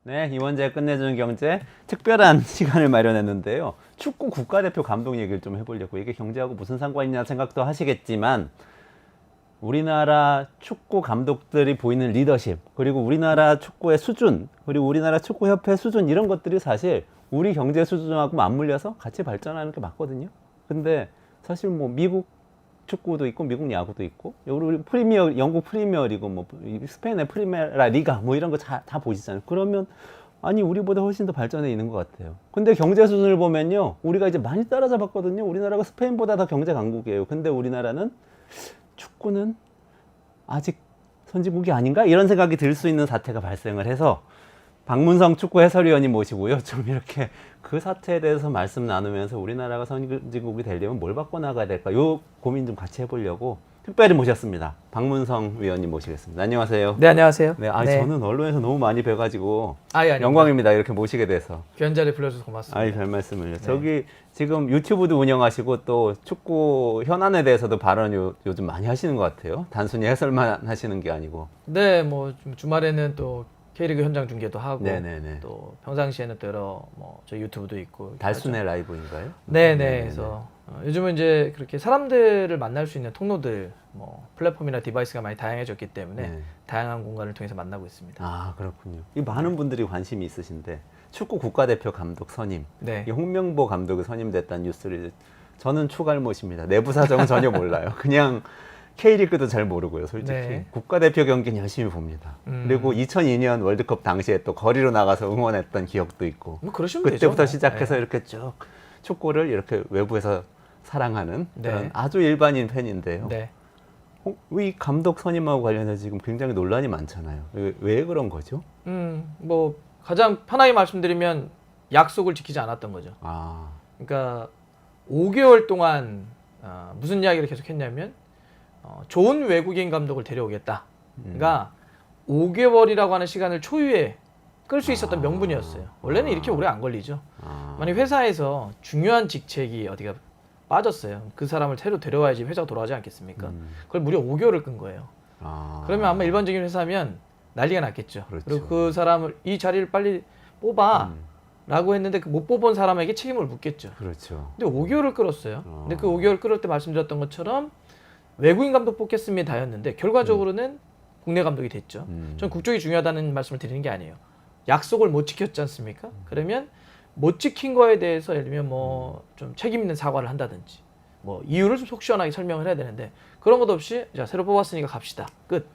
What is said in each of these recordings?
네, 이원재 끝내주는 경제 특별한 시간을 마련했는데요. 축구 국가대표 감독 얘기를 좀 해보려고. 이게 경제하고 무슨 상관이 있냐 생각도 하시겠지만 우리나라 축구 감독들이 보이는 리더십, 그리고 우리나라 축구의 수준, 그리고 우리나라 축구협회 수준, 이런 것들이 사실 우리 경제 수준하고 맞물려서 같이 발전하는 게 맞거든요. 근데 사실 뭐 미국 축구도 있고 미국 야구도 있고 우리 프리미어, 영국 프리미어 리그, 뭐 스페인의 프리메라 리가 뭐 이런 거 다 보시잖아요. 그러면 아니 우리보다 훨씬 더 발전해 있는 것 같아요. 근데 경제 수준을 보면요, 우리가 이제 많이 따라잡았거든요. 우리나라가 스페인보다 더 경제 강국이에요. 근데 우리나라는 축구는 아직 선진국이 아닌가, 이런 생각이 들 수 있는 사태가 발생을 해서 박문성 축구 해설위원님 모시고요, 좀 이렇게 그 사태에 대해서 말씀 나누면서 우리나라가 선진국이 되려면 뭘 바꿔나가야 될까, 요 고민 좀 같이 해보려고 특별히 모셨습니다. 박문성 위원님 모시겠습니다. 안녕하세요. 네, 안녕하세요. 네, 네. 저는 언론에서 너무 많이 뵈가지고 아닙니다. 영광입니다. 이렇게 모시게 돼서. 귀한 자리 불러주셔서 고맙습니다. 아이, 별 말씀을요. 저기 지금 유튜브도 운영하시고 또 축구 현안에 대해서도 발언 요즘 많이 하시는 것 같아요. 단순히 해설만 하시는 게 아니고. 네, 뭐 주말에는 또 K리그 현장 중계도 하고, 네네네. 또 평상시에는 또 여러 저 유튜브도 있고. 달순의 라이브인가요? 네네. 그래서 요즘은 이제 그렇게 사람들을 만날 수 있는 통로들, 뭐 플랫폼이나 디바이스가 많이 다양해졌기 때문에 네. 다양한 공간을 통해서 만나고 있습니다. 아, 그렇군요. 이 많은 분들이 관심이 있으신데 축구 국가대표 감독 선임, 네. 이 홍명보 감독이 선임됐다는 뉴스를 저는 추갈못입니다. 내부 사정은 전혀 몰라요. 그냥 K리그도 잘 모르고요, 솔직히. 네. 국가대표 경기는 열심히 봅니다. 그리고 2002년 월드컵 당시에 또 거리로 나가서 응원했던 기억도 있고. 뭐 그러시면 되죠. 그때부터 뭐. 시작해서 네. 이렇게 쭉 축구를 이렇게 외부에서 사랑하는 그런 네. 아주 일반인 팬인데요. 네. 이 감독 선임하고 관련해서 지금 굉장히 논란이 많잖아요. 왜 그런 거죠? 뭐 가장 편하게 말씀드리면 약속을 지키지 않았던 거죠. 아, 그러니까 5개월 동안 무슨 이야기를 계속했냐면 좋은 외국인 감독을 데려오겠다. 그러니까 5개월이라고 하는 시간을 초유에 끌 수 있었던 명분이었어요. 원래는 이렇게 오래 안 걸리죠. 만약 회사에서 중요한 직책이 어디가 빠졌어요. 그 사람을 새로 데려와야지 회사가 돌아가지 않겠습니까? 그걸 무려 5개월을 끈 거예요. 그러면 아마 일반적인 회사면 난리가 났겠죠. 그렇죠. 그리고 그 사람을 이 자리를 빨리 뽑아 라고 했는데 그 못 뽑은 사람에게 책임을 묻겠죠. 그렇죠. 근데 5개월을 끌었어요. 근데 그 5개월 끌을 때 말씀드렸던 것처럼 외국인 감독 뽑겠습니다였는데 결과적으로는 국내 감독이 됐죠. 전 국적이 중요하다는 말씀을 드리는 게 아니에요. 약속을 못 지켰지 않습니까? 그러면 못 지킨 거에 대해서 예를 들면 뭐 좀 책임 있는 사과를 한다든지 뭐 이유를 좀 속 시원하게 설명을 해야 되는데 그런 것 없이 자 새로 뽑았으니까 갑시다. 끝.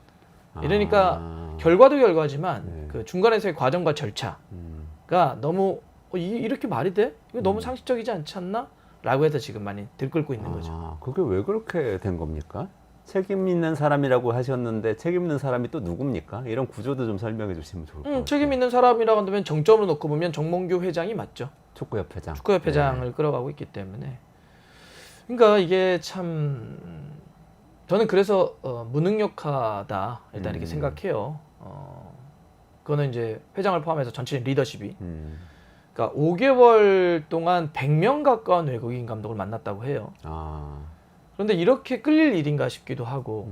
이러니까 결과도 결과지만 네. 그 중간에서의 과정과 절차가 너무 이렇게 말이 돼? 이거 너무 상식적이지 않지 않나? 라고 해서 지금 많이 들끓고 있는 거죠. 그게 왜 그렇게 된 겁니까? 책임 있는 사람이라고 하셨는데 책임 있는 사람이 또 누굽니까? 이런 구조도 좀 설명해 주시면 좋을 것 같아요. 책임 있는 사람이라고 한다면 정점으로 놓고 보면 정몽규 회장이 맞죠. 축구협회장. 축구협회장을 끌어가고 있기 때문에. 그러니까 이게 참 저는 그래서 무능력하다 일단 이렇게 생각해요. 그거는 이제 회장을 포함해서 전체적인 리더십이. 그러니까 5개월 동안 100명 가까운 외국인 감독을 만났다고 해요. 그런데 이렇게 끌릴 일인가 싶기도 하고,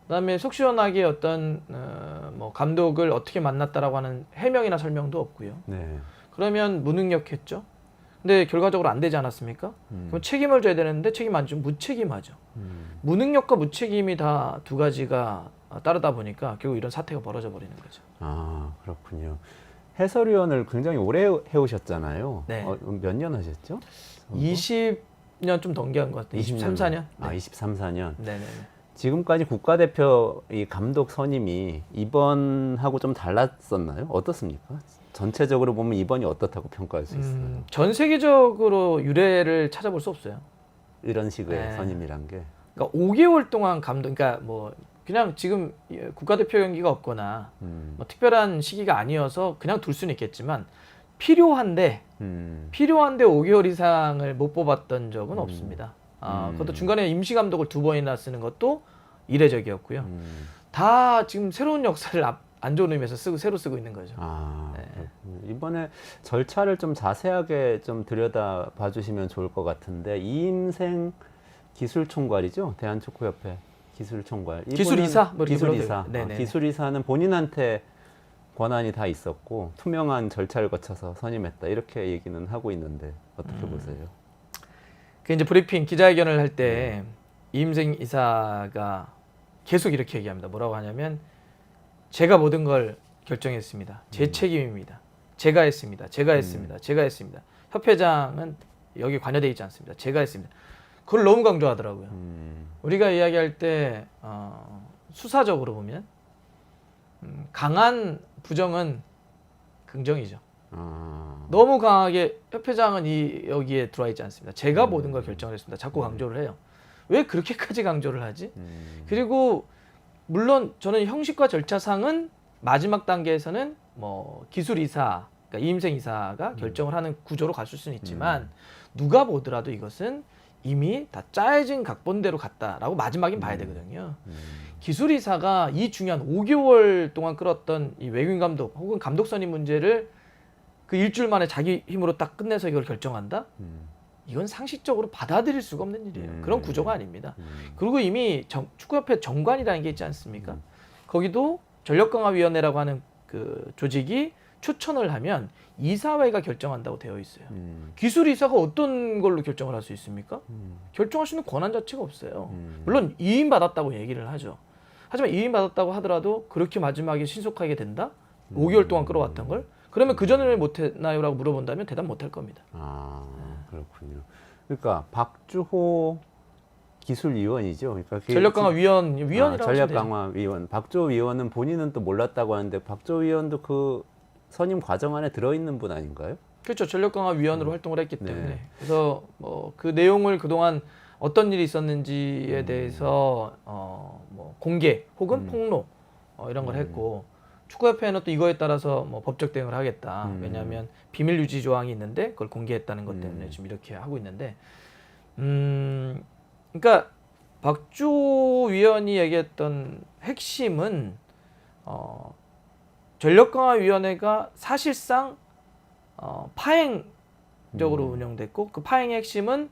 그다음에 속 시원하게 어떤 뭐 감독을 어떻게 만났다라고 하는 해명이나 설명도 없고요. 네. 그러면 무능력했죠. 근데 결과적으로 안 되지 않았습니까? 그럼 책임을 져야 되는데 책임 안 지면 무책임하죠. 무능력과 무책임이 다 두 가지가 따르다 보니까 결국 이런 사태가 벌어져 버리는 거죠. 아, 그렇군요. 해설위원을 굉장히 오래 해오셨잖아요. 네. 몇 년 하셨죠? 20년 좀 넘겨간 것 같아요. 23, 4년? 아, 23, 4년. 네네네. 지금까지 국가대표 이 감독 선임이 이번하고 좀 달랐었나요? 어떻습니까? 전체적으로 보면 이번이 어떻다고 평가할 수 있어요? 전 세계적으로 유례를 찾아볼 수 없어요. 이런 식의 네. 선임이란 게. 그러니까 5개월 동안 감독, 그러니까 뭐 그냥 지금 국가대표 경기가 없거나 뭐 특별한 시기가 아니어서 그냥 둘 수는 있겠지만 필요한데 5개월 이상을 못 뽑았던 적은 없습니다. 그것도 중간에 임시 감독을 2번이나 쓰는 것도 이례적이었고요. 다 지금 새로운 역사를 안 좋은 의미에서 새로 쓰고 있는 거죠. 네. 이번에 절차를 좀 자세하게 좀 들여다 봐주시면 좋을 것 같은데, 이임생 기술총괄이죠? 대한축구협회 기술총괄. 기술이사? 뭐 이렇게 기술이사. 불러도- 네네. 기술이사는 본인한테 권한이 다 있었고 투명한 절차를 거쳐서 선임했다 이렇게 얘기는 하고 있는데 어떻게 보세요? 그 이제 브리핑 기자회견을 할 때 이임생 이사가 계속 이렇게 얘기합니다. 뭐라고 하냐면 제가 모든 걸 결정했습니다. 제 책임입니다. 제가 했습니다. 제가 했습니다. 제가 했습니다. 협회장은 여기 관여되어 있지 않습니다. 제가 했습니다. 그걸 너무 강조하더라고요. 우리가 이야기할 때 수사적으로 보면 강한 부정은 긍정이죠. 너무 강하게 협회장은 여기에 들어와 있지 않습니다. 제가 모든 걸 결정을 했습니다. 자꾸 강조를 해요. 왜 그렇게까지 강조를 하지? 그리고 물론 저는 형식과 절차상은 마지막 단계에서는 뭐 기술이사, 그러니까 이임생 이사가 결정을 하는 구조로 갈 수는 있지만 누가 보더라도 이것은 이미 다 짜여진 각본대로 갔다라고 마지막엔 봐야 되거든요. 기술이사가 이 중요한 5개월 동안 끌었던 이 외국인 감독 혹은 감독 선임 문제를 그 일주일 만에 자기 힘으로 딱 끝내서 이걸 결정한다? 이건 상식적으로 받아들일 수가 없는 일이에요. 그런 구조가 아닙니다. 그리고 이미 축구협회 정관이라는 게 있지 않습니까? 거기도 전력강화위원회라고 하는 그 조직이 추천을 하면 이사회가 결정한다고 되어 있어요. 기술이사가 어떤 걸로 결정을 할 수 있습니까? 결정할 수 있는 권한 자체가 없어요. 물론 이임받았다고 얘기를 하죠. 하지만 이임받았다고 하더라도 그렇게 마지막에 신속하게 된다? 5개월 동안 끌어왔던 걸? 그러면 그전에 왜 못했나요? 라고 물어본다면 대답 못할 겁니다. 아, 그렇군요. 그러니까 박주호 기술위원이죠. 그러니까 전력강화위원이라고 전력강화위원. 박주호 위원은 본인은 또 몰랐다고 하는데 박주호 위원도 그 선임 과정 안에 들어있는 분 아닌가요? 그렇죠. 전력강화위원으로 활동을 했기 때문에. 그래서 뭐 그 내용을 그동안 어떤 일이 있었는지에 대해서 뭐 공개 혹은 폭로 이런 걸 했고 축구협회는 또 이거에 따라서 뭐 법적 대응을 하겠다. 왜냐하면 비밀 유지 조항이 있는데 그걸 공개했다는 것 때문에 지금 이렇게 하고 있는데, 그러니까 박주호 위원이 얘기했던 핵심은 전력강화위원회가 사실상 파행적으로 운영됐고 그 파행의 핵심은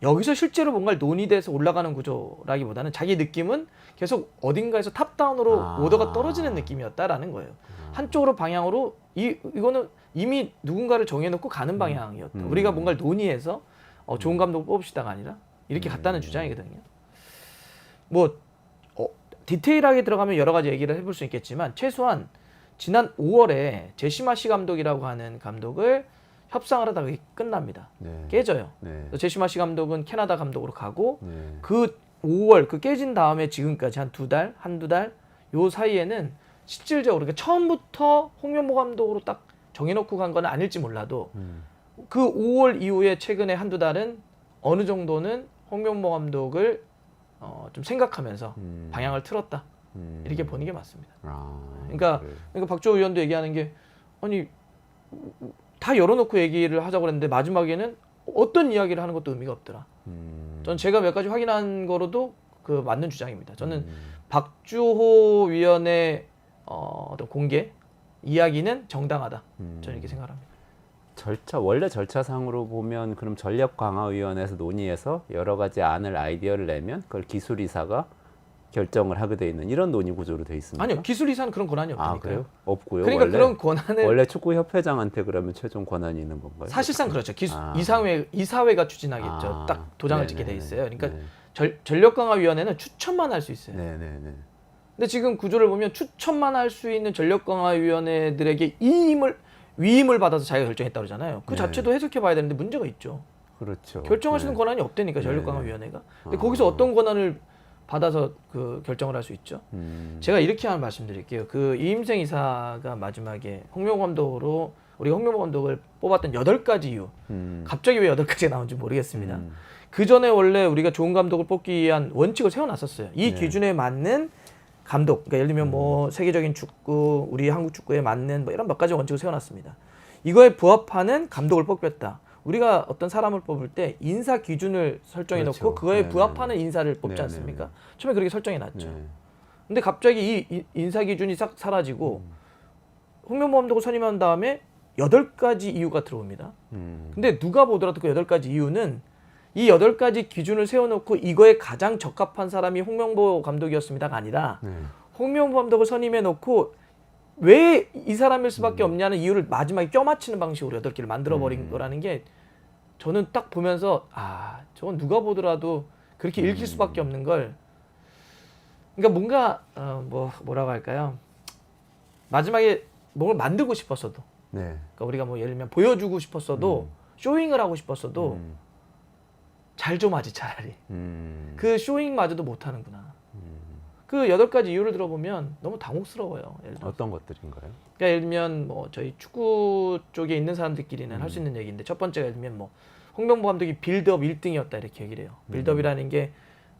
여기서 실제로 뭔가 논의돼서 올라가는 구조라기보다는 자기 느낌은 계속 어딘가에서 탑다운으로 오더가 떨어지는 느낌이었다라는 거예요. 한쪽으로 방향으로 이거는 이미 누군가를 정해놓고 가는 방향이었다. 우리가 뭔가를 논의해서 좋은 감독을 뽑읍시다가 아니라 이렇게 갔다는 주장이거든요. 뭐 디테일하게 들어가면 여러 가지 얘기를 해볼 수 있겠지만 최소한 지난 5월에 제시마시 감독이라고 하는 감독을 협상을 하다가 끝납니다. 깨져요. 제시마시 감독은 캐나다 감독으로 가고 그 5월 그 깨진 다음에 지금까지 한두 달 요 사이에는 실질적으로 그러니까 처음부터 홍명보 감독으로 딱 정해놓고 간 건 아닐지 몰라도 그 5월 이후에 최근에 한두 달은 어느 정도는 홍명보 감독을 좀 생각하면서 방향을 틀었다. 이렇게 보는 게 맞습니다. 그러니까 박주호 의원도 얘기하는 게 아니 다 열어놓고 얘기를 하자고 그랬는데 마지막에는 어떤 이야기를 하는 것도 의미가 없더라. 전 제가 몇 가지 확인한 거로도 그 맞는 주장입니다. 저는 박주호 위원의 어떤 공개 이야기는 정당하다. 저는 이렇게 생각합니다. 원래 절차상으로 보면 그럼 전력강화위원회에서 논의해서 여러 가지 아이디어를 내면 그걸 기술이사가 결정을 하게 돼 있는 이런 논의 구조로 돼 있습니다. 아니요, 기술이사는 그런 권한이 없다니까요. 그래요? 없고요. 그러니까 그런 권한을 원래 축구협회장한테 그러면 최종 권한이 있는 건가요? 사실상 그렇죠. 이사회가 추진하겠죠. 딱 도장을 찍게 돼 있어요. 그러니까 전력강화위원회는 추천만 할 수 있어요. 근데 지금 구조를 보면 추천만 할 수 있는 전력강화위원회들에게 위임을 받아서 자기가 결정했다 그러잖아요. 그 자체도 해석해봐야 되는데 문제가 있죠. 그렇죠. 결정할 수 있는 권한이 없다니까 전력강화위원회가. 근데 거기서 어떤 권한을 받아서 그 결정을 할 수 있죠. 제가 이렇게 한 말씀드릴게요. 그 이임생 이사가 마지막에 홍명보 감독으로 우리가 홍명보 감독을 뽑았던 8가지 이유. 갑자기 왜 8가지가 나온지 모르겠습니다. 그 전에 원래 우리가 좋은 감독을 뽑기 위한 원칙을 세워놨었어요. 이 기준에 맞는 감독, 그러니까 예를 들면 뭐 세계적인 축구, 우리 한국 축구에 맞는 뭐 이런 몇 가지 원칙을 세워놨습니다. 이거에 부합하는 감독을 뽑겠다. 우리가 어떤 사람을 뽑을 때 인사 기준을 설정해 놓고 그거에 부합하는 인사를 뽑지 않습니까? 처음에 그렇게 설정해 놨죠. 근데 갑자기 이 인사 기준이 싹 사라지고 홍명보 감독을 선임한 다음에 8가지 이유가 들어옵니다. 근데 누가 보더라도 그 8가지 이유는 이 8가지 기준을 세워놓고 이거에 가장 적합한 사람이 홍명보 감독이었습니다가 아니라 홍명보 감독을 선임해 놓고 왜 이 사람일 수밖에 없냐는 이유를 마지막에 껴맞추는 방식으로 8개를 만들어버린 거라는 게 저는 딱 보면서 저건 누가 보더라도 그렇게 읽힐 수밖에 없는 걸. 그러니까 뭔가 뭐라고 할까요? 마지막에 뭔가 만들고 싶었어도, 네. 그러니까 우리가 뭐 예를 들면 보여주고 싶었어도, 쇼잉을 하고 싶었어도 잘 좀 하지 차라리. 그 쇼잉마저도 못 하는구나. 그 8가지 이유를 들어보면 너무 당혹스러워요. 예를 들어서. 어떤 것들인가요? 그러니까 예를 들면 뭐 저희 축구 쪽에 있는 사람들끼리는 할 수 있는 얘기인데, 첫 번째가 예를 들면 뭐 홍명보 감독이 빌드업 1등이었다 이렇게 얘기를 해요. 빌드업이라는 게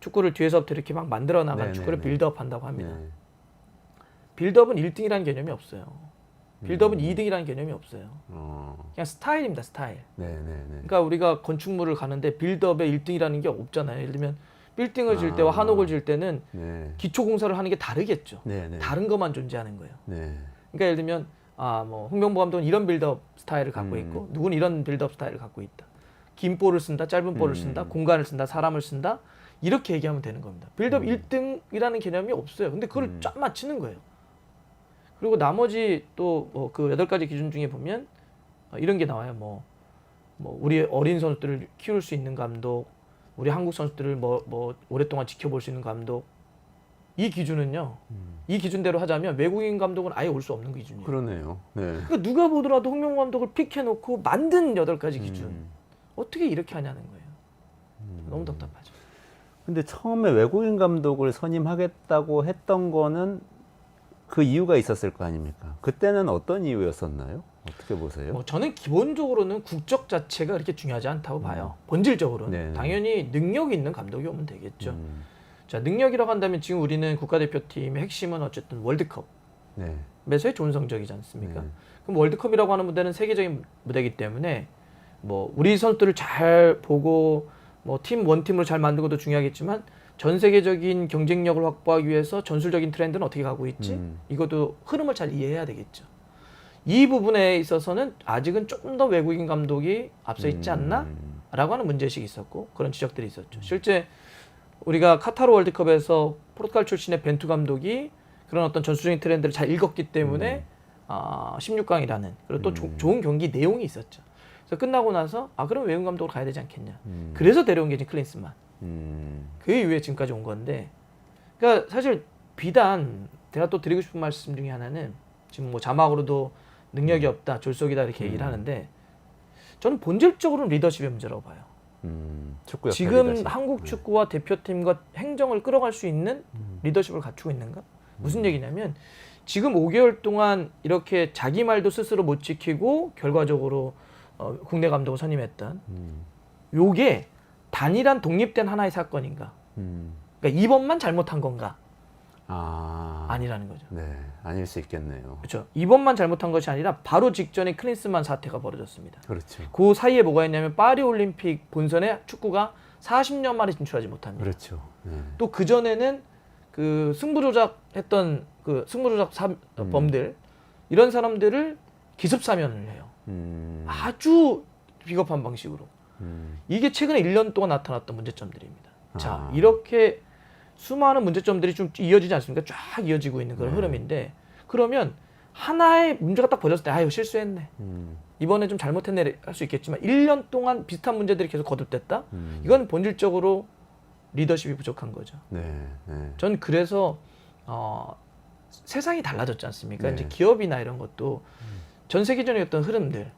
축구를 뒤에서부터 이렇게 막 만들어 나가는 축구를 빌드업 한다고 합니다. 네. 빌드업은 1등이라는 개념이 없어요. 빌드업은 2등이라는 개념이 없어요. 그냥 스타일입니다, 스타일. 그러니까 우리가 건축물을 가는데 빌드업의 1등이라는 게 없잖아요. 예를 들면 빌딩을 질 때와 한옥을 질 때는 기초 공사를 하는 게 다르겠죠. 다른 것만 존재하는 거예요. 그러니까 예를 들면 뭐 홍명보 감독은 이런 빌드업 스타일을 갖고 있고, 누구는 이런 빌드업 스타일을 갖고 있다. 긴 볼을 쓴다, 짧은 볼을 쓴다, 공간을 쓴다, 사람을 쓴다, 이렇게 얘기하면 되는 겁니다. 빌드업 1등이라는 개념이 없어요. 근데 그걸 쫙 맞추는 거예요. 그리고 나머지 또 그 8가지 기준 중에 보면 이런 게 나와요. 뭐 우리 어린 선수들을 키울 수 있는 감독, 우리 한국 선수들을 뭐 오랫동안 지켜볼 수 있는 감독. 이 기준은요, 이 기준대로 하자면 외국인 감독은 아예 올 수 없는 기준이에요. 그러네요. 네. 그러니까 누가 보더라도 홍명보 감독을 픽해놓고 만든 8가지 기준. 어떻게 이렇게 하냐는 거예요. 너무 답답하죠. 근데 처음에 외국인 감독을 선임하겠다고 했던 거는 그 이유가 있었을 거 아닙니까? 그때는 어떤 이유였었나요? 어떻게 보세요? 뭐 저는 기본적으로는 국적 자체가 그렇게 중요하지 않다고 봐요. 본질적으로는. 네. 당연히 능력이 있는 감독이 오면 되겠죠. 자, 능력이라고 한다면 지금 우리는 국가대표팀의 핵심은 어쨌든 월드컵. 매서의 좋은 성적이지 않습니까? 그럼 월드컵이라고 하는 무대는 세계적인 무대이기 때문에 뭐 우리 선수들을 잘 보고 뭐 원팀으로 잘 만드는 것도 중요하겠지만, 전 세계적인 경쟁력을 확보하기 위해서 전술적인 트렌드는 어떻게 가고 있지? 이것도 흐름을 잘 이해해야 되겠죠. 이 부분에 있어서는 아직은 조금 더 외국인 감독이 앞서 있지 않나? 라고 하는 문제의식이 있었고, 그런 지적들이 있었죠. 실제 우리가 카타르 월드컵에서 포르투갈 출신의 벤투 감독이 그런 어떤 전술적인 트렌드를 잘 읽었기 때문에 16강이라는 그리고 또 좋은 경기 내용이 있었죠. 그래서 끝나고 나서 그럼 외국인 감독으로 가야 되지 않겠냐. 그래서 데려온 게 지금 클린스만. 그 이후에 지금까지 온 건데, 그러니까 사실 비단 제가 또 드리고 싶은 말씀 중에 하나는, 지금 뭐 자막으로도 능력이 없다, 졸속이다 이렇게 얘기를 하는데, 저는 본질적으로는 리더십의 문제라고 봐요. 축구 지금 리더십. 한국 축구와 대표팀과 행정을 끌어갈 수 있는 리더십을 갖추고 있는가? 무슨 얘기냐면, 지금 5개월 동안 이렇게 자기 말도 스스로 못 지키고 결과적으로 국내 감독을 선임했던 요게 단일한 독립된 하나의 사건인가? 그러니까 이번만 잘못한 건가? 아니라는 거죠. 네, 아닐 수 있겠네요. 그렇죠. 이번만 잘못한 것이 아니라 바로 직전에 클린스만 사태가 벌어졌습니다. 그렇죠. 그 사이에 뭐가 있냐면 파리 올림픽 본선에 축구가 40년 만에 진출하지 못합니다. 그렇죠. 네. 또 그 전에는 그 승부조작했던 그 승부조작 범들, 이런 사람들을 기습 사면을 해요. 아주 비겁한 방식으로. 이게 최근에 1년 동안 나타났던 문제점들입니다. 자, 이렇게 수많은 문제점들이 좀 이어지지 않습니까? 쫙 이어지고 있는 그런 흐름인데, 그러면 하나의 문제가 딱 벌어졌을 때 이거 실수했네. 이번에 좀 잘못했네 할 수 있겠지만 1년 동안 비슷한 문제들이 계속 거듭됐다? 이건 본질적으로 리더십이 부족한 거죠. 전 그래서 세상이 달라졌지 않습니까? 이제 기업이나 이런 것도 전 세계적인 어떤 흐름들,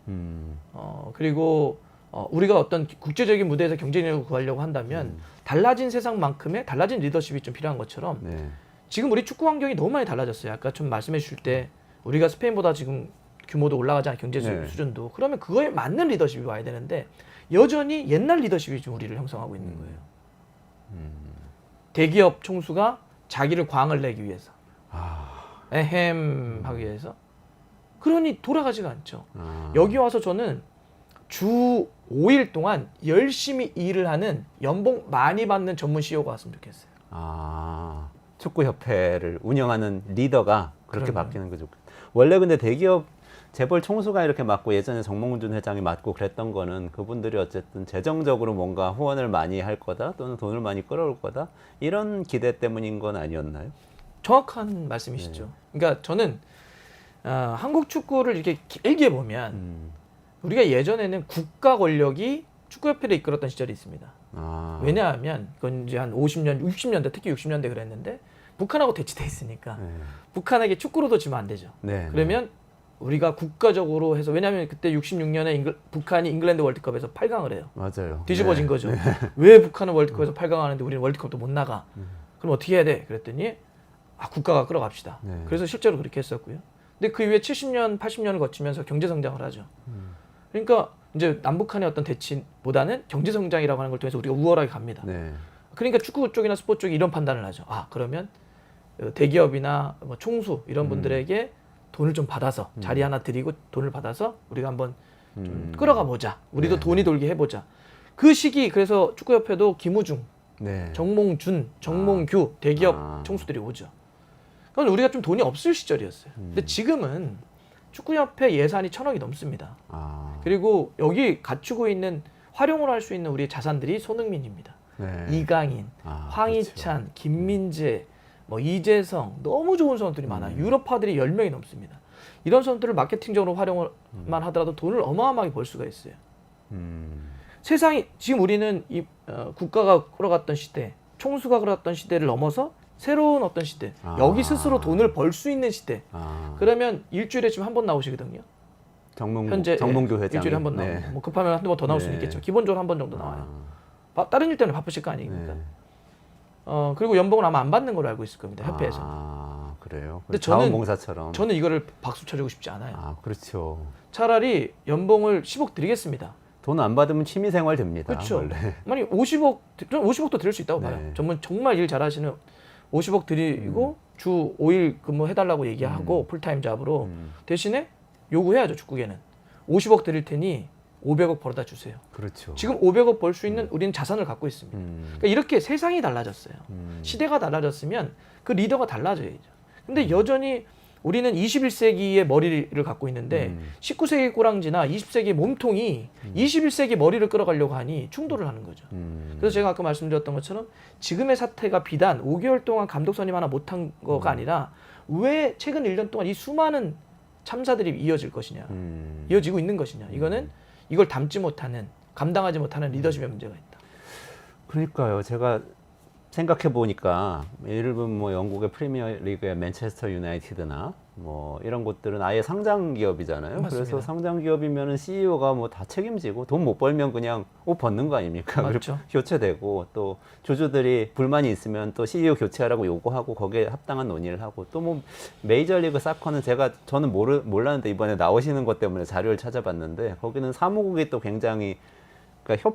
그리고 우리가 어떤 국제적인 무대에서 경쟁력을 구하려고 한다면 달라진 세상만큼의 달라진 리더십이 좀 필요한 것처럼, 지금 우리 축구 환경이 너무 많이 달라졌어요. 아까 좀 말씀해 주실 때 우리가 스페인보다 지금 규모도 올라가잖아요. 경제 수준도. 그러면 그거에 맞는 리더십이 와야 되는데, 여전히 옛날 리더십이 좀 우리를 형성하고 있는 거예요. 대기업 총수가 자기를 광을 내기 위해서, 하기 위해서. 그러니 돌아가지가 않죠. 여기 와서 저는 주 5일 동안 열심히 일을 하는, 연봉 많이 받는 전문 CEO가 왔으면 좋겠어요. 축구협회를 운영하는 리더가 그렇게 그럼요. 바뀌는 거죠. 원래 근데 대기업 재벌 총수가 이렇게 맡고, 예전에 정몽준 회장이 맡고 그랬던 거는, 그분들이 어쨌든 재정적으로 뭔가 후원을 많이 할 거다, 또는 돈을 많이 끌어올 거다, 이런 기대 때문인 건 아니었나요? 정확한 말씀이시죠. 그러니까 저는 한국 축구를 이렇게 길게 보면 우리가 예전에는 국가 권력이 축구협회를 이끌었던 시절이 있습니다. 왜냐하면 그건 이제 한 50년, 60년대 특히 60년대 그랬는데 북한하고 대치돼 있으니까 네. 북한에게 축구로도 지면 안 되죠. 네. 그러면 우리가 국가적으로 해서 왜냐하면 그때 66년에 북한이 잉글랜드 월드컵에서 8강을 해요. 맞아요. 뒤집어진 네. 거죠. 왜 북한은 월드컵에서 8강 하는데 우리는 월드컵도 못 나가? 그럼 어떻게 해야 돼? 그랬더니 국가가 끌어갑시다. 네. 그래서 실제로 그렇게 했었고요. 근데 그 이후에 70년, 80년을 거치면서 경제 성장을 하죠. 그러니까 이제 남북한의 어떤 대치보다는 경제 성장이라고 하는 걸 통해서 우리가 우월하게 갑니다. 네. 그러니까 축구 쪽이나 스포츠 쪽이 이런 판단을 하죠. 그러면 대기업이나 뭐 총수 이런 분들에게 돈을 좀 받아서 자리 하나 드리고 돈을 받아서 우리가 한번 좀 끌어가 보자. 우리도 네. 돈이 돌게 해보자. 그 시기 그래서 축구협회도 김우중, 네. 정몽준, 정몽규 대기업 총수들이 오죠. 그건 우리가 좀 돈이 없을 시절이었어요. 근데 지금은 축구협회 예산이 1,000억이 넘습니다. 그리고 여기 갖추고 있는 활용을 할 수 있는 우리의 자산들이 손흥민입니다. 네. 이강인, 황희찬, 그렇죠. 김민재, 뭐 이재성 너무 좋은 선수들이 많아요. 유럽파들이 10명이 넘습니다. 이런 선수들을 마케팅적으로 활용만 하더라도 돈을 어마어마하게 벌 수가 있어요. 세상이 지금 우리는 국가가 끌어갔던 시대, 총수가 끌어갔던 시대를 넘어서 새로운 어떤 시대, 여기 스스로 돈을 벌 수 있는 시대. 그러면 일주일에 지금 한 번 나오시거든요. 현재 정몽규 회장 일주일에 한 번 나오고 뭐 급하면 한두 번 더 나올 수는 있겠죠. 기본적으로 한 번 정도 나와요. 다른 일 때문에 바쁘실 거 아니겠습니까? 네. 그리고 연봉을 아마 안 받는 걸로 알고 있을 겁니다. 협회에서. 그래요. 근데 자원봉사처럼. 저는 이거를 박수 쳐주고 싶지 않아요. 그렇죠. 차라리 연봉을 10억 드리겠습니다. 돈 안 받으면 취미생활 됩니다. 그렇죠. 원래. 만약 50억, 저는 50억도 드릴 수 있다고 봐요. 네. 정말 일 잘하시는 50억 드리고 주 5일 근무해달라고 얘기하고 풀타임 잡으로 대신에 요구해야죠. 축구계는 50억 드릴 테니 500억 벌어다 주세요. 그렇죠. 지금 500억 벌 수 있는 우리는 자산을 갖고 있습니다. 그러니까 이렇게 세상이 달라졌어요. 시대가 달라졌으면 그 리더가 달라져야죠. 근데 여전히 우리는 21세기의 머리를 갖고 있는데 19세기 꼬랑지나 20세기 몸통이 21세기 머리를 끌어가려고 하니 충돌을 하는 거죠. 그래서 제가 아까 말씀드렸던 것처럼 지금의 사태가 비단 5개월 동안 감독 선임 하나 못한 거가 아니라 왜 최근 1년 동안 이 수많은 참사들이 이어질 것이냐, 이어지고 있는 것이냐. 이거는 이걸 담지 못하는, 감당하지 못하는 리더십의 문제가 있다. 그러니까요. 제가 생각해 보니까 예를 들면 뭐 영국의 프리미어리그의 맨체스터 유나이티드나 뭐 이런 곳들은 아예 상장 기업이잖아요. 맞습니다. 그래서 상장 기업이면은 CEO가 뭐 다 책임지고 돈 못 벌면 그냥 옷 벗는 거 아닙니까? 맞죠. 그리고 교체되고 또 주주들이 불만이 있으면 또 CEO 교체하라고 요구하고 거기에 합당한 논의를 하고 또 뭐 메이저리그 사커는 저는 몰랐는데 이번에 나오시는 것 때문에 자료를 찾아봤는데 거기는 사무국이 또 굉장히 그러니까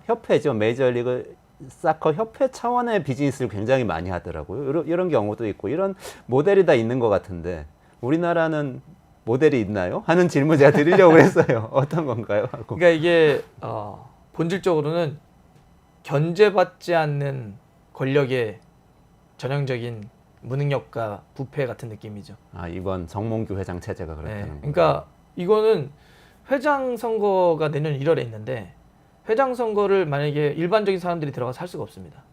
협회죠. 메이저리그 사커 협회 차원의 비즈니스를 굉장히 많이 하더라고요. 이런 경우도 있고 이런 모델이 다 있는 것 같은데 우리나라는 모델이 있나요? 하는 질문 제가 드리려고 했어요. 어떤 건가요? 하고. 그러니까 이게 본질적으로는 견제받지 않는 권력의 전형적인 무능력과 부패 같은 느낌이죠. 이번 정몽규 회장 체제가 네. 그렇다는 거예요. 그러니까 이거는 회장 선거가 내년 1월에 있는데 회장 선거를 만약에 일반적인 사람들이 들어가서 할 수가 없습니다.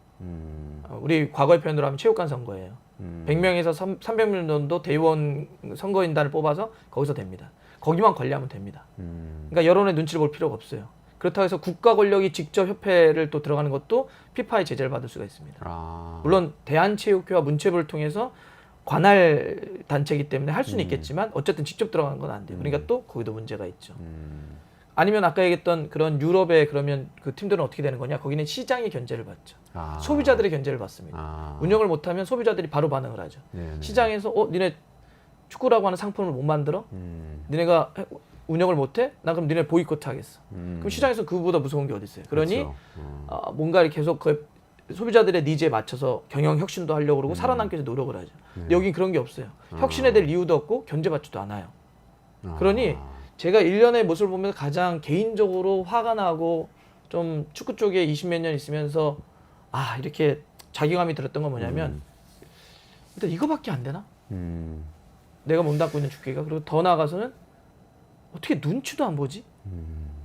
우리 과거의 표현으로 하면 체육관 선거예요. 100명에서 300명 정도 대의원 선거인단을 뽑아서 거기서 됩니다. 거기만 관리하면 됩니다. 그러니까 여론의 눈치를 볼 필요가 없어요. 그렇다고 해서 국가 권력이 직접 협회를 또 들어가는 것도 피파의 제재를 받을 수가 있습니다. 물론 대한체육회와 문체부를 통해서 관할 단체이기 때문에 할 수는 있겠지만 어쨌든 직접 들어가는 건 안 돼요. 그러니까 또 거기도 문제가 있죠. 아니면 아까 얘기했던 그런 유럽의 그러면 그 팀들은 어떻게 되는 거냐? 거기는 시장의 견제를 받죠. 소비자들의 견제를 받습니다. 운영을 못하면 소비자들이 바로 반응을 하죠. 네네. 시장에서 니네 축구라고 하는 상품을 못 만들어? 니네가 운영을 못해? 나 그럼 니네 보이콧 하겠어. 그럼 시장에서 그거보다 무서운 게 어디 있어요? 그러니 그렇죠. 뭔가 계속 그 소비자들의 니즈에 맞춰서 경영 혁신도 하려고 그러고 살아남기 위해서 노력을 하죠. 근데 여긴 그런 게 없어요. 혁신에 될 이유도 없고 견제받지도 않아요. 그러니 제가 1년의 모습을 보면서 가장 개인적으로 화가 나고 좀 축구 쪽에 20몇 년 있으면서 이렇게 자괴감이 들었던 건 뭐냐면 일단 이거밖에 안 되나? 내가 몸담고 있는 축구가. 그리고 더 나아가서는 어떻게 눈치도 안 보지?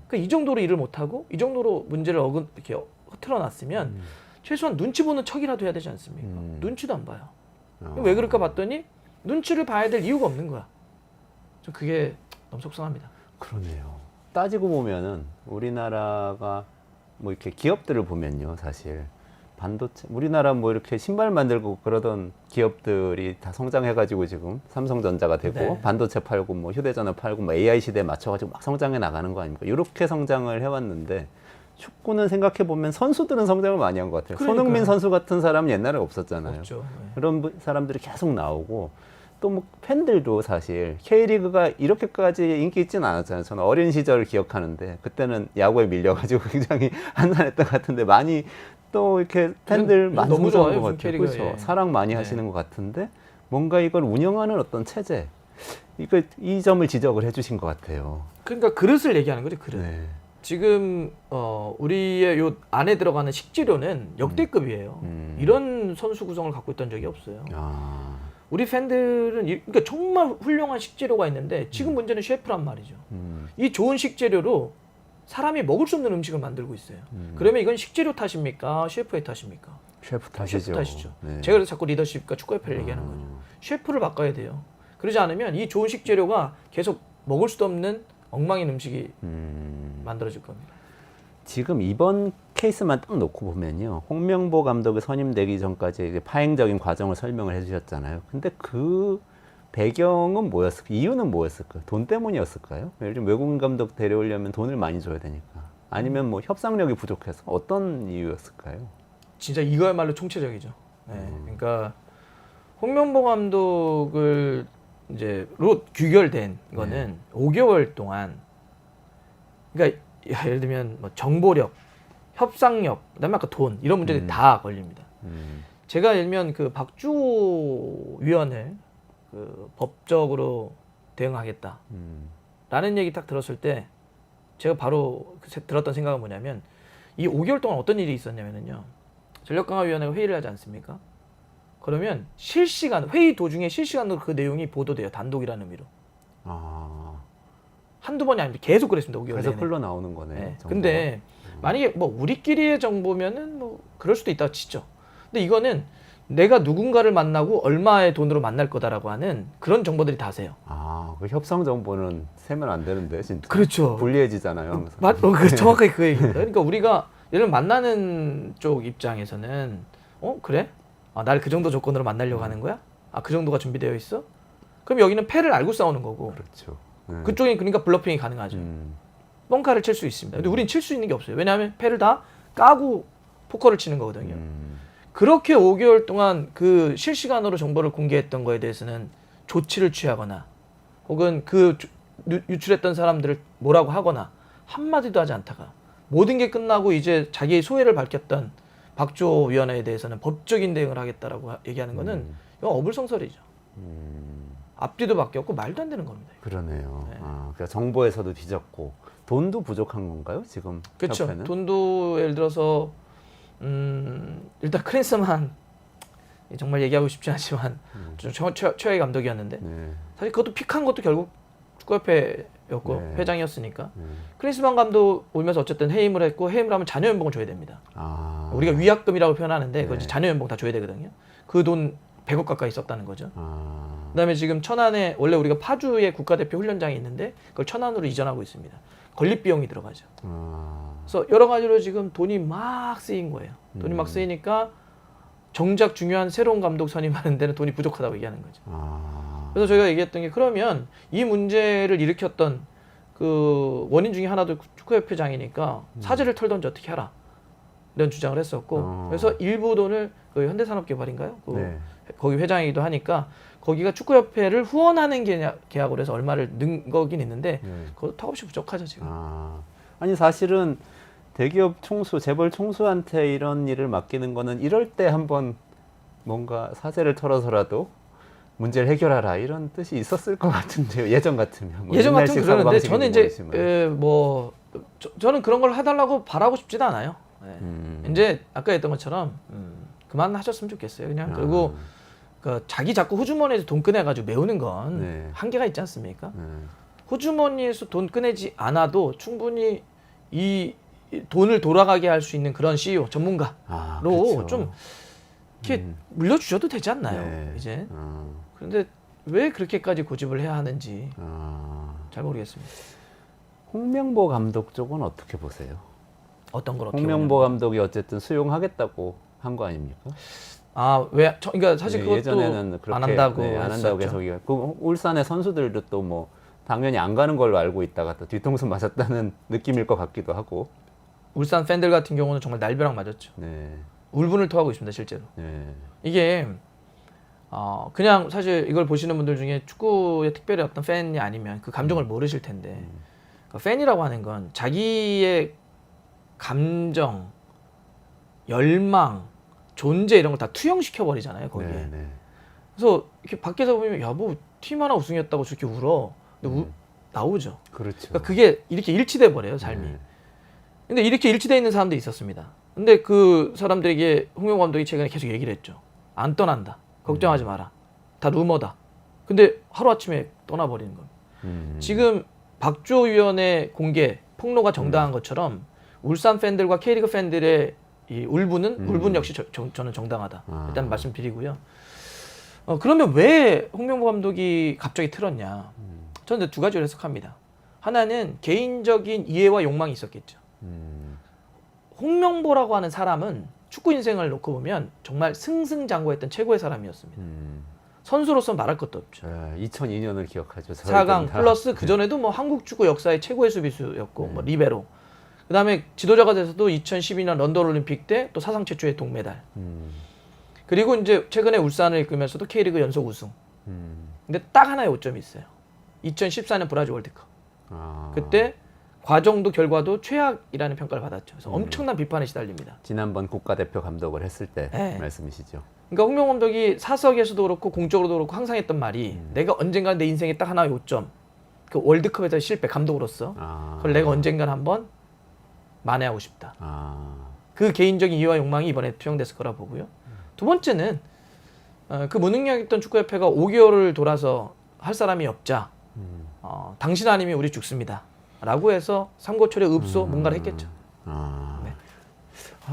그러니까 이 정도로 일을 못하고 이 정도로 문제를 이렇게 흐트러 놨으면 최소한 눈치 보는 척이라도 해야 되지 않습니까? 눈치도 안 봐요. 왜 그럴까 봤더니 눈치를 봐야 될 이유가 없는 거야. 좀 그게 너무 속상합니다. 그러네요. 따지고 보면은 우리나라가 뭐 이렇게 기업들을 보면요, 사실 반도체 우리나라 뭐 이렇게 신발 만들고 그러던 기업들이 다 성장해가지고 지금 삼성전자가 되고 네. 반도체 팔고 뭐 휴대전화 팔고 뭐 AI 시대에 맞춰가지고 막 성장해 나가는 거 아닙니까? 이렇게 성장을 해왔는데 축구는 생각해 보면 선수들은 성장을 많이 한 것 같아요. 그러니까요. 손흥민 선수 같은 사람은 옛날에 없었잖아요. 없죠. 네. 그런 사람들이 계속 나오고 또 뭐 팬들도 사실 K리그가 이렇게까지 인기 있지는 않았잖아요. 저는 어린 시절을 기억하는데 그때는 야구에 밀려가지고 굉장히 한산했던 것 같은데 많이 또 이렇게 팬들 많이 너무 성장한 좋아요, 것 요즘 같아요. K리그가. 그렇죠. 예. 사랑 많이 네. 하시는 것 같은데 뭔가 이걸 운영하는 어떤 체제 이 점을 지적을 해주신 것 같아요. 그러니까 그릇을 얘기하는 거죠. 그릇. 네. 지금 우리의 요 안에 들어가는 식재료는 역대급이에요. 이런 선수 구성을 갖고 있던 적이 없어요. 아, 우리 팬들은 그러니까 정말 훌륭한 식재료가 있는데 지금 문제는 셰프란 말이죠. 이 좋은 식재료로 사람이 먹을 수 없는 음식을 만들고 있어요. 그러면 이건 식재료 탓입니까? 셰프의 탓입니까? 셰프 탓이죠. 셰프 탓이죠. 네. 제가 그래서 자꾸 리더십과 축구협회를 얘기하는 거죠. 셰프를 바꿔야 돼요. 그러지 않으면 이 좋은 식재료가 계속 먹을 수도 없는 엉망인 음식이 만들어질 겁니다. 지금 이번 케이스만 딱 놓고 보면요. 홍명보 감독이 선임되기 전까지 이제 파행적인 과정을 설명을 해주셨잖아요. 근데 그 배경은 뭐였을까? 이유는 뭐였을까? 돈 때문이었을까요? 예를 들면 외국인 감독 데려오려면 돈을 많이 줘야 되니까. 아니면 뭐 협상력이 부족해서 어떤 이유였을까요? 진짜 이거야말로 총체적이죠. 네. 그러니까 홍명보 감독을 이제로 규결된 거는 5개월 동안 그러니까 예를 들면 뭐 정보력, 협상력, 그다음에 아까 돈 이런 문제들이 다 걸립니다. 제가 예를 들면 그 박주호 위원을 그 법적으로 대응하겠다라는 얘기 딱 들었을 때 제가 바로 들었던 생각은 뭐냐면 이 5개월 동안 어떤 일이 있었냐면요. 전력강화위원회가 회의를 하지 않습니까? 그러면 실시간 회의 도중에 실시간으로 그 내용이 보도돼요. 단독이라는 의미로. 아, 한두 번이 아니고 계속 그랬습니다. 5개월 그래서 내내. 흘러나오는 거네. 네. 정보가. 근데 만약에 뭐 우리끼리의 정보면은 뭐 그럴 수도 있다 치죠. 근데 이거는 내가 누군가를 만나고 얼마의 돈으로 만날 거다라고 하는 그런 정보들이 다세요. 아, 그 협상 정보는 세면 안 되는데 진짜. 그렇죠. 불리해지잖아요. 항상. 그 정확하게 그 얘기입니다. 그러니까 우리가 예를 들면 만나는 쪽 입장에서는 그래? 아, 날 그 정도 조건으로 만나려고 하는 거야? 아, 그 정도가 준비되어 있어? 그럼 여기는 패를 알고 싸우는 거고 그렇죠. 네. 그쪽이 그러니까 블러핑이 가능하죠. 뻥카를 칠 수 있습니다. 근데 우린 칠 수 있는 게 없어요. 왜냐하면 패를 다 까고 포커를 치는 거거든요. 그렇게 5개월 동안 그 실시간으로 정보를 공개했던 거에 대해서는 조치를 취하거나 혹은 그 유출했던 사람들을 뭐라고 하거나 한마디도 하지 않다가 모든 게 끝나고 이제 자기의 소회를 밝혔던 박주호 위원회에 대해서는 법적인 대응을 하겠다라고 얘기하는 거는 이건 어불성설이죠. 앞뒤도 바뀌었고 말도 안 되는 겁니다. 그러네요. 네. 아, 그러니까 정보에서도 뒤졌고 돈도 부족한 건가요? 지금 그렇죠. 협회는? 돈도 예를 들어서 일단 크린스만 정말 얘기하고 싶지 않지만 좀 최악의 감독이었는데 네. 사실 그것도 픽한 것도 결국 축구협회였고 네. 회장이었으니까 크린스만 감독 오면서 어쨌든 해임을 했고 해임을 하면 자녀 연봉을 줘야 됩니다. 아, 우리가 위약금이라고 표현하는데 그건 네. 자녀 연봉 다 줘야 되거든요. 그 돈 100억 가까이 썼다는 거죠. 아, 그다음에 지금 천안에 원래 우리가 파주에 국가대표 훈련장이 있는데 그걸 천안으로 이전하고 있습니다. 건립 비용이 들어가죠. 아, 그래서 여러 가지로 지금 돈이 막 쓰인 거예요. 돈이 막 쓰이니까 정작 중요한 새로운 감독 선임하는 데는 돈이 부족하다고 얘기하는 거죠. 아, 그래서 저희가 얘기했던 게 그러면 이 문제를 일으켰던 그 원인 중에 하나도 축구협회장이니까 사죄를 털던지 어떻게 하라 이런 주장을 했었고 그래서 일부 돈을 그 현대산업개발인가요? 그 네. 거기 회장이기도 하니까 거기가 축구협회를 후원하는 계약으로 해서 얼마를 넣은 거긴 있는데 네. 그것도 턱없이 부족하죠 지금. 아, 아니 사실은 대기업 총수, 재벌 총수한테 이런 일을 맡기는 거는 이럴 때 한번 뭔가 사재를 털어서라도 문제를 해결하라 이런 뜻이 있었을 것 같은데요. 예전 같으면. 뭐 예전 같으면 옛날식 그러는데 사고방식인지 저는 이제 모르겠지만. 저는 그런 걸 해달라고 바라고 싶지도 않아요. 네. 이제 아까 했던 것처럼 그만하셨으면 좋겠어요. 그냥 그리고 그 자기 자꾸 호주머니에서 돈 꺼내가지고 메우는 건 네. 한계가 있지 않습니까? 네. 호주머니에서 돈 꺼내지 않아도 충분히 이 돈을 돌아가게 할 수 있는 그런 CEO 전문가로 아, 그렇죠. 좀 이렇게 물려주셔도 되지 않나요? 네. 이제 아, 그런데 왜 그렇게까지 고집을 해야 하는지 잘 모르겠습니다. 홍명보 감독 쪽은 어떻게 보세요? 어떤 걸 어떻게 홍명보 보냐면. 감독이 어쨌든 수용하겠다고 한 거 아닙니까? 아, 왜? 그러니까 사실 네, 그것도 예전에는 그렇게 안 한다고 안 한다고 했었죠. 계속 그 울산의 선수들도 또 뭐 당연히 안 가는 걸로 알고 있다가 또 뒤통수 맞았다는 느낌일 것 같기도 하고. 울산 팬들 같은 경우는 정말 날벼락 맞았죠. 네, 울분을 토하고 있습니다, 실제로. 네, 이게 그냥 사실 이걸 보시는 분들 중에 축구에 특별히 어떤 팬이 아니면 그 감정을 모르실 텐데 그러니까 팬이라고 하는 건 자기의 감정, 열망, 존재 이런 걸 다 투영시켜 버리잖아요, 거기에. 네, 네. 그래서 이렇게 밖에서 보면 야, 뭐 팀 하나 우승했다고 저렇게 울어. 근데 나오죠. 그렇죠. 그러니까 그게 이렇게 일치돼 버려요, 삶이. 네. 근데 이렇게 일치돼 있는 사람도 있었습니다. 근데 그 사람들에게 홍명보 감독이 최근에 계속 얘기를 했죠. 안 떠난다. 걱정하지 마라. 다 루머다. 근데 하루아침에 떠나버리는 겁니다. 지금 박주호 위원의 공개 폭로가 정당한 것처럼 울산 팬들과 K리그 팬들의 이 울분 역시 저는 정당하다. 일단 말씀드리고요. 그러면 왜 홍명보 감독이 갑자기 틀었냐? 저는 두 가지로 해석합니다. 하나는 개인적인 이해와 욕망이 있었겠죠. 홍명보라고 하는 사람은 축구 인생을 놓고 보면 정말 승승장구했던 최고의 사람이었습니다. 선수로서 말할 것도 없죠. 2002년을 기억하죠. 4강 플러스 그 전에도 뭐 한국 축구 역사의 최고의 수비수였고 뭐 리베로. 그다음에 지도자가 돼서도 2012년 런던 올림픽 때 또 사상 최초의 동메달. 그리고 이제 최근에 울산을 이끌면서도 K리그 연속 우승. 근데 딱 하나의 오점이 있어요. 2014년 브라질 월드컵. 그때 과정도 결과도 최악이라는 평가를 받았죠. 그래서 엄청난 비판에 시달립니다. 지난번 국가대표 감독을 했을 때 네. 말씀이시죠. 그러니까 홍명보 감독이 사석에서도 그렇고 공적으로도 그렇고 항상 했던 말이 내가 언젠가 내 인생에 딱 하나의 오점. 그 월드컵에서 실패 감독으로서 그걸 내가 언젠가 한번 만회하고 싶다. 그 개인적인 이유와 욕망이 이번에 투영됐을 거라 보고요. 두 번째는 그 무능력 있던 축구협회가 5개월을 돌아서 할 사람이 없자 당신 아니면 우리 죽습니다. 라고 해서 삼고초려 읍소 뭔가를 했겠죠. 네.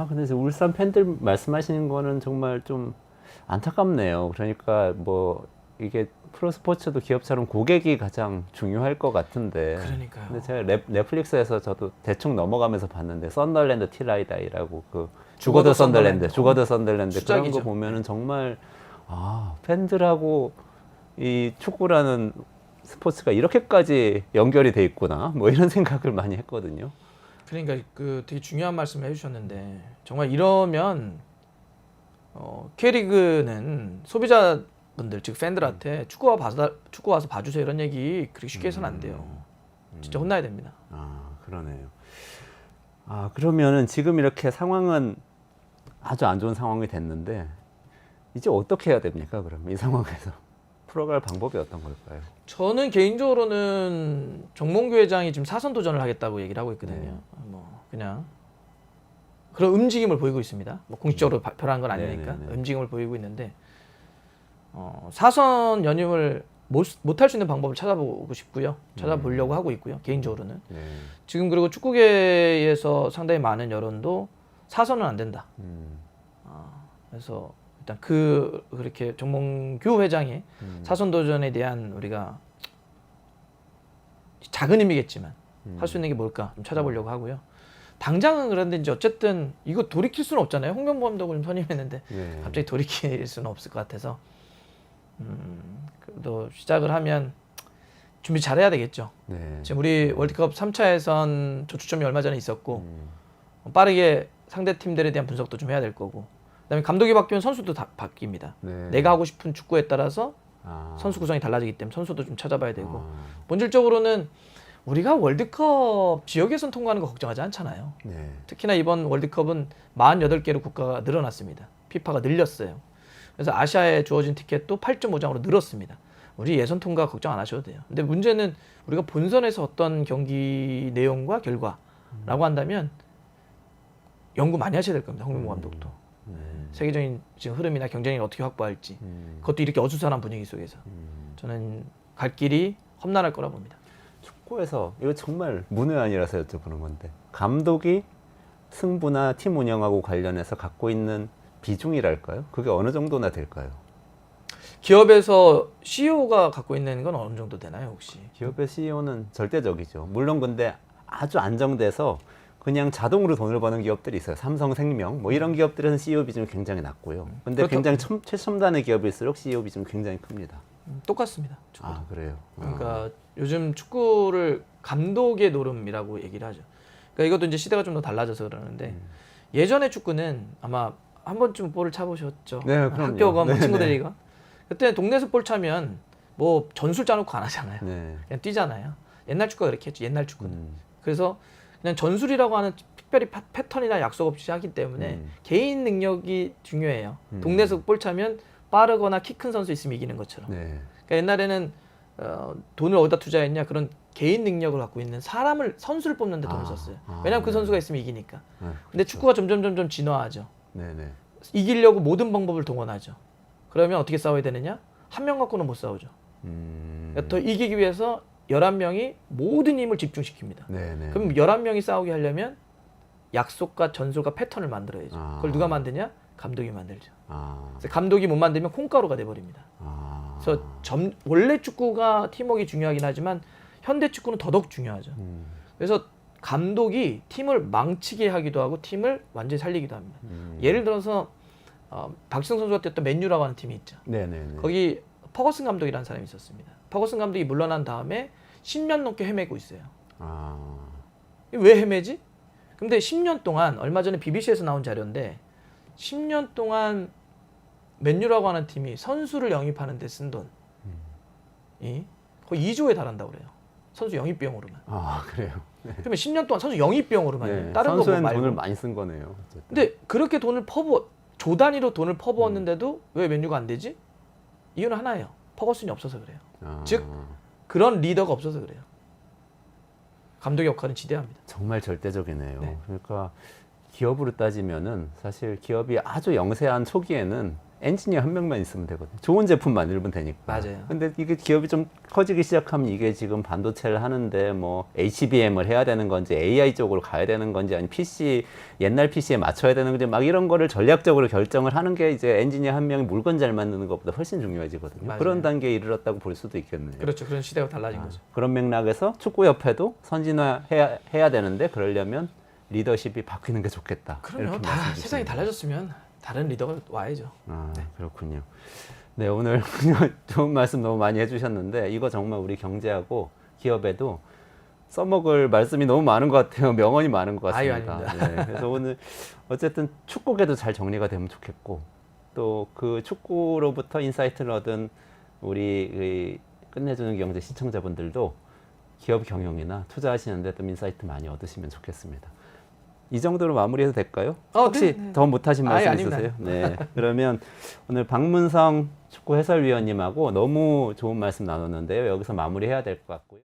근데 이제 울산 팬들 말씀하시는 거는 정말 좀 안타깝네요. 그러니까 뭐 이게 프로스포츠도 기업처럼 고객이 가장 중요할 것 같은데. 그러니까요. 근데 제가 넷플릭스에서 저도 대충 넘어가면서 봤는데 썬더랜드 티라이다이라고 그 죽어도 썬더랜드 그런 수작이죠. 거 보면은 정말 팬들하고 이 축구라는 스포츠가 이렇게까지 연결이 돼 있구나. 뭐 이런 생각을 많이 했거든요. 그러니까 그 되게 중요한 말씀을 해주셨는데 정말 이러면 K리그는 소비자분들 즉 팬들한테 축구 와서 봐주세요 이런 얘기 그렇게 쉽게 해서는 안 돼요. 진짜 혼나야 됩니다. 그러네요. 그러면은 지금 이렇게 상황은 아주 안 좋은 상황이 됐는데 이제 어떻게 해야 됩니까? 그럼 이 상황에서 풀어갈 방법이 어떤 걸까요? 저는 개인적으로는 정몽규 회장이 지금 사선 도전을 하겠다고 얘기를 하고 있거든요. 뭐 그냥 그런 움직임을 보이고 있습니다. 뭐 공식적으로 발표한 건 아니니까 움직임을 보이고 있는데 사선 연임을 못할 수 있는 방법을 찾아보고 싶고요. 찾아보려고 하고 있고요. 개인적으로는 지금 그리고 축구계에서 상당히 많은 여론도 사선은 안 된다. 그래서 일단 그렇게 정몽규 회장의 사선 도전에 대한 우리가 작은 힘이겠지만 할 수 있는 게 뭘까 좀 찾아보려고 하고요. 당장은 그런데 이제 어쨌든 이거 돌이킬 수는 없잖아요. 홍명보 감독을 좀 선임했는데 갑자기 돌이킬 수는 없을 것 같아서 그래도 시작을 하면 준비 잘해야 되겠죠. 지금 우리 월드컵 3차 예선 조추첨이 얼마 전에 있었고 빠르게 상대 팀들에 대한 분석도 좀 해야 될 거고 그다음에 감독이 바뀌면 선수도 다 바뀝니다. 내가 하고 싶은 축구에 따라서 선수 구성이 달라지기 때문에 선수도 좀 찾아봐야 되고 본질적으로는 우리가 월드컵 지역 예선 통과하는 거 걱정하지 않잖아요. 특히나 이번 월드컵은 48개로 국가가 늘어났습니다. 피파가 늘렸어요. 그래서 아시아에 주어진 티켓도 8.5장으로 늘었습니다. 우리 예선 통과 걱정 안 하셔도 돼요. 근데 문제는 우리가 본선에서 어떤 경기 내용과 결과라고 한다면 연구 많이 하셔야 될 겁니다. 홍명보 감독도. 세계적인 지금 흐름이나 경쟁력을 어떻게 확보할지 그것도 이렇게 어수선한 분위기 속에서 저는 갈 길이 험난할 거라 봅니다. 축구에서 이거 정말 문외한이라서 여쭤보는 건데 감독이 승부나 팀 운영하고 관련해서 갖고 있는 비중이랄까요? 그게 어느 정도나 될까요? 기업에서 CEO가 갖고 있는 건 어느 정도 되나요, 혹시? 기업의 CEO는 절대적이죠. 물론 근데 아주 안정돼서 그냥 자동으로 돈을 버는 기업들이 있어요. 삼성생명 뭐 이런 기업들은 CEO 비중이 굉장히 낮고요. 근데 그렇다고- 굉장히 최첨단의 기업일수록 CEO 비중이 굉장히 큽니다. 똑같습니다. 축구도. 아 그래요. 그러니까 요즘 축구를 감독의 노름이라고 얘기를 하죠. 그러니까 이것도 이제 시대가 좀 더 달라져서 그러는데 예전에 축구는 아마 한 번쯤 볼을 차보셨죠. 네, 그럼요. 학교건 뭐 네, 친구들이건. 그때 동네에서 볼 차면 뭐 전술 짜놓고 안 하잖아요. 네. 그냥 뛰잖아요. 옛날 축구가 그렇게 했죠. 옛날 축구는. 음. 그래서 그냥 전술이라고 하는 특별히 패턴이나 약속 없이 하기 때문에 개인 능력이 중요해요. 동네에서 볼 차면 빠르거나 키 큰 선수 있으면 이기는 것처럼. 네. 그러니까 옛날에는 돈을 어디다 투자했냐 그런 개인 능력을 갖고 있는 사람을 선수를 뽑는 데 돈을 썼어요. 왜냐하면 그 네. 선수가 있으면 이기니까. 네, 근데 축구가 점점 진화하죠. 네네. 이기려고 모든 방법을 동원하죠. 그러면 어떻게 싸워야 되느냐? 한 명 갖고는 못 싸우죠. 그러니까 더 이기기 위해서 11명이 모든 힘을 집중시킵니다. 네네. 그럼 11명이 싸우게 하려면 약속과 전술과 패턴을 만들어야죠. 아. 그걸 누가 만드냐? 감독이 만들죠. 아. 그래서 감독이 못 만들면 콩가루가 돼버립니다. 아. 그래서 원래 축구가 팀워크가 중요하긴 하지만 현대 축구는 더더욱 중요하죠. 그래서 감독이 팀을 망치게 하기도 하고 팀을 완전히 살리기도 합니다. 예를 들어서 박지성 선수가 뛰었던 맨유라고 하는 팀이 있죠. 네네네. 거기 퍼거슨 감독이라는 사람이 있었습니다. 퍼거슨 감독이 물러난 다음에 10년 넘게 헤매고 있어요. 아. 왜 헤매지? 근데 10년 동안 얼마 전에 BBC에서 나온 자료인데 10년 동안 맨유라고 하는 팀이 선수를 영입하는 데 쓴 돈이 거의 2조에 달한다고 그래요. 선수 영입 비용으로만. 아 그래요. 그러면 10년 동안 선수 영입 비용으로만요. 네. 다른 거 선수엔 말고. 돈을 많이 쓴 거네요. 어쨌든. 근데 그렇게 돈을 조 단위로 돈을 퍼부었는데도 왜 맨유가 안 되지? 이유는 하나예요. 퍼거슨이 없어서 그래요. 아. 즉 그런 리더가 없어서 그래요. 감독의 역할은 지대합니다. 정말 절대적이네요. 네. 그러니까 기업으로 따지면은 사실 기업이 아주 영세한 초기에는 엔지니어 한 명만 있으면 되거든요. 좋은 제품 만들면 되니까. 맞아요. 근데 이게 기업이 좀 커지기 시작하면 이게 지금 반도체를 하는데 뭐 HBM을 해야 되는 건지 AI 쪽으로 가야 되는 건지 아니면 옛날 PC에 맞춰야 되는 건지 막 이런 거를 전략적으로 결정을 하는 게 이제 엔지니어 한 명이 물건 잘 만드는 것보다 훨씬 중요해지거든요. 맞아요. 그런 단계에 이르렀다고 볼 수도 있겠네요. 그렇죠. 그런 시대가 달라진 거죠. 그런 맥락에서 축구협회도 선진화해야 되는데 그러려면 리더십이 바뀌는 게 좋겠다. 그럼요. 이렇게 다 말씀 세상이 주시네요. 달라졌으면 다른 리더가 와야죠. 아, 그렇군요. 네, 오늘 좋은 말씀 너무 많이 해주셨는데 이거 정말 우리 경제하고 기업에도 써먹을 말씀이 너무 많은 것 같아요. 명언이 많은 것 아유, 같습니다. 아닙니다. 네, 그래서 오늘 어쨌든 축구계도 잘 정리가 되면 좋겠고 또 그 축구로부터 인사이트를 얻은 우리 끝내주는 경제 시청자분들도 기업 경영이나 투자하시는데 좀 인사이트 많이 얻으시면 좋겠습니다. 이 정도로 마무리해도 될까요? 혹시 네. 더 못하신 아예 말씀 아닙니다. 있으세요? 네. 그러면 오늘 박문성 축구 해설위원님하고 너무 좋은 말씀 나눴는데요. 여기서 마무리해야 될 것 같고요.